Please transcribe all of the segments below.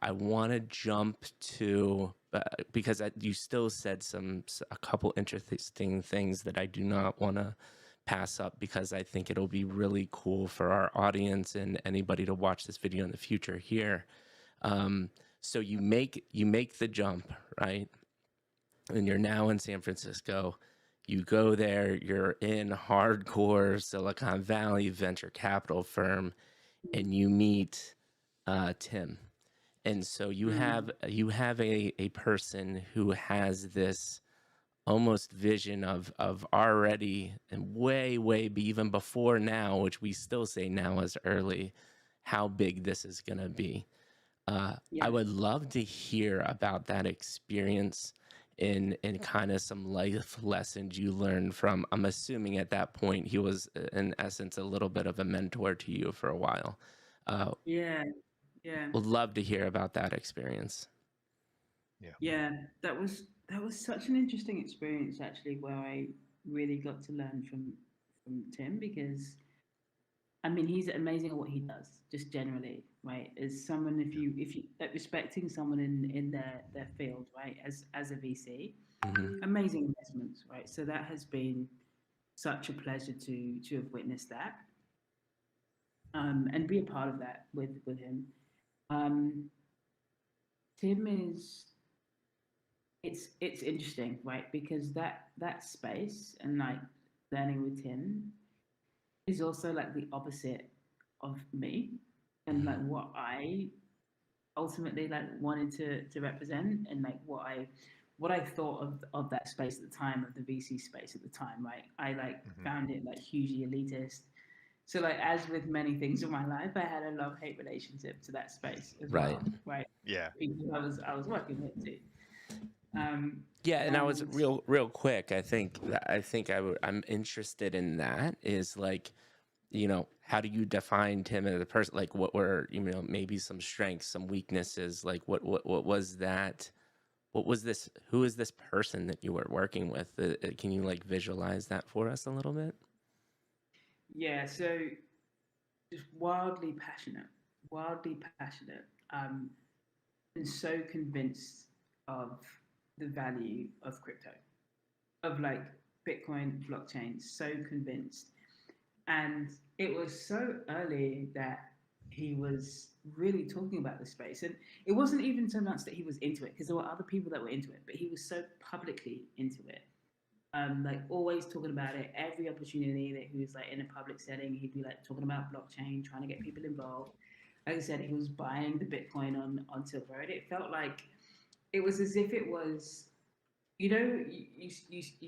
I want to jump to because you still said a couple interesting things that I do not want to pass up, because I think it'll be really cool for our audience and anybody to watch this video in the future here. So you make the jump, right? And you're now in San Francisco. You go there, you're in hardcore Silicon Valley venture capital firm, and you meet Tim. And so you have a person who has this almost vision of already, and way even before now, which we still say now is early, how big this is going to be. I would love to hear about that experience and kind of some life lessons you learned from, I'm assuming at that point he was in essence a little bit of a mentor to you for a while. Yeah. Would love to hear about that experience. Yeah, that was such an interesting experience, actually, where I really got to learn from Tim, because I mean, he's amazing at what he does, just generally, right? As someone, if you like, respecting someone in their field, right, as a VC, amazing investments, right? So that has been such a pleasure to have witnessed that, and be a part of that with him. Tim is, it's interesting, right? Because that space and like learning with Tim is also like the opposite of me, and like what I ultimately like wanted to represent, and like what I thought of that space at the time, of the VC space at the time, right? I like found it like hugely elitist. So like, as with many things in my life, I had a love-hate relationship to that space as well, right? Yeah. People I was working with too. Yeah, and I was real quick. I'm interested in that. Is like, how do you define Tim as a person? Like, what were maybe some strengths, some weaknesses? Like, what was that? What was this? Who is this person that you were working with? Can you like visualize that for us a little bit? Yeah, so just wildly passionate, and so convinced of the value of crypto, of like Bitcoin, blockchain, so convinced. And it was so early that he was really talking about the space. And it wasn't even so much that he was into it, because there were other people that were into it, but he was so publicly into it. Like always talking about it, every opportunity that he was like in a public setting, he'd be like talking about blockchain, trying to get people involved. Like I said, he was buying the Bitcoin on Silk Road. It felt like it was as if it was, you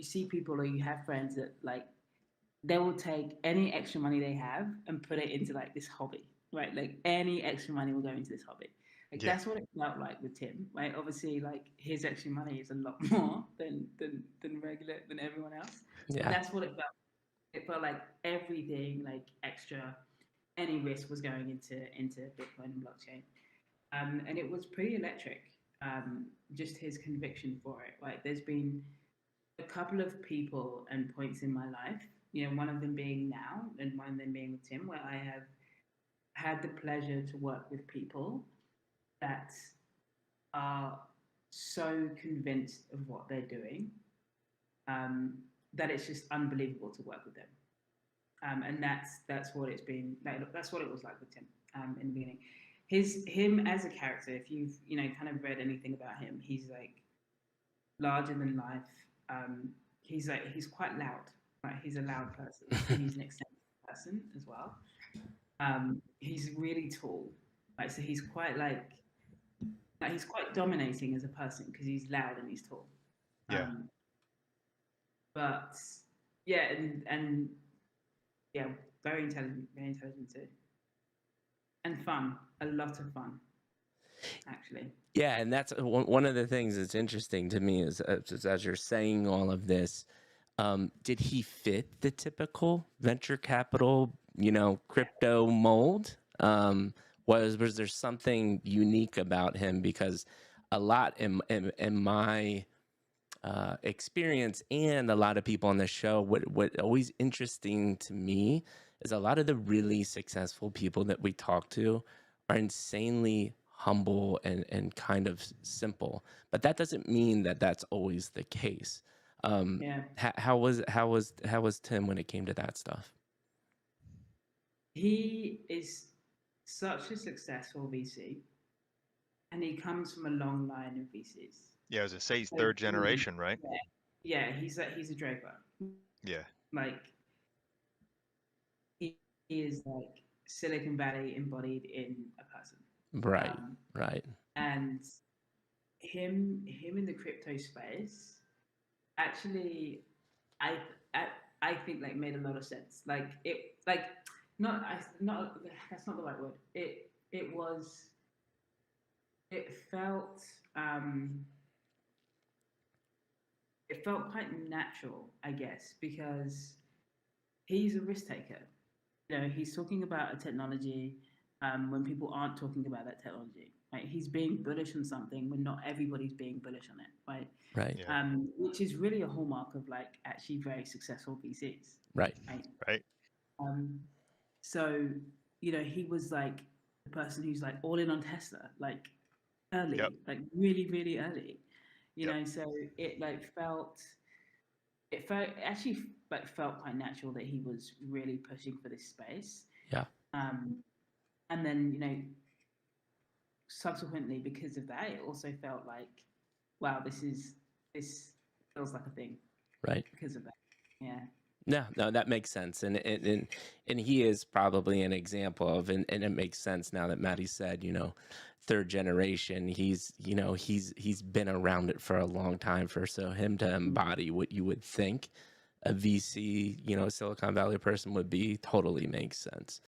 see people, or you have friends that like they will take any extra money they have and put it into like this hobby, right? Like any extra money will go into this hobby. Like that's what it felt like with Tim, right? Obviously, like his extra money is a lot more than everyone else. Yeah. But that's what it felt. It felt like everything, like extra, any risk was going into Bitcoin and blockchain, and it was pretty electric. Just his conviction for it. Like there's been a couple of people and points in my life, one of them being now and one of them being with Tim, where I have had the pleasure to work with people that are so convinced of what they're doing, that it's just unbelievable to work with them. And that's what it's been. That's what it was like with Tim in the beginning. Him as a character, if you've kind of read anything about him, he's like larger than life. He's quite loud. Right? He's a loud person. He's an eccentric person as well. He's really tall. Like so, he's quite like he's quite dominating as a person because he's loud and he's tall. Yeah. But yeah, and yeah, very intelligent too, and fun. A lot of fun, actually. Yeah, and that's one of the things that's interesting to me is as you're saying all of this, did he fit the typical venture capital, crypto mold? Was there something unique about him? Because a lot in my experience, and a lot of people on the show, what always interesting to me is a lot of the really successful people that we talk to are insanely humble and kind of simple, but that doesn't mean that that's always the case. Yeah. How was Tim when it came to that stuff? He is such a successful VC, and he comes from a long line of VCs. Yeah, I was gonna say he's So third generation, right? yeah, yeah, he's a Draper. Yeah. Like he is like Silicon Valley embodied in a person. Right, Um, right, and him in the crypto space actually, I I, I think like made a lot of sense. Like it like not that's not the right word. It felt um it felt quite natural, I guess, because he's a risk taker. You know, he's talking about a technology when people aren't talking about that technology. Right? He's being bullish on something when not everybody's being bullish on it. Right? right, Yeah. Which is really a hallmark of like actually very successful VCs. right, Right? Right. Um, so you know, he was like the person who's like all in on Tesla, like early, Yep. like really, really early. You Yep. know, so it actually like felt quite natural that he was really pushing for this space. yeah, Um, and then you know, subsequently because of that, it also felt like, wow, this feels like a thing right. because of that. Yeah. No, no, that makes sense, and he is probably an example of, and it makes sense now that Maddie said, third generation. He's been around it for a long time. So him to embody what you would think a VC, Silicon Valley person would be, totally makes sense.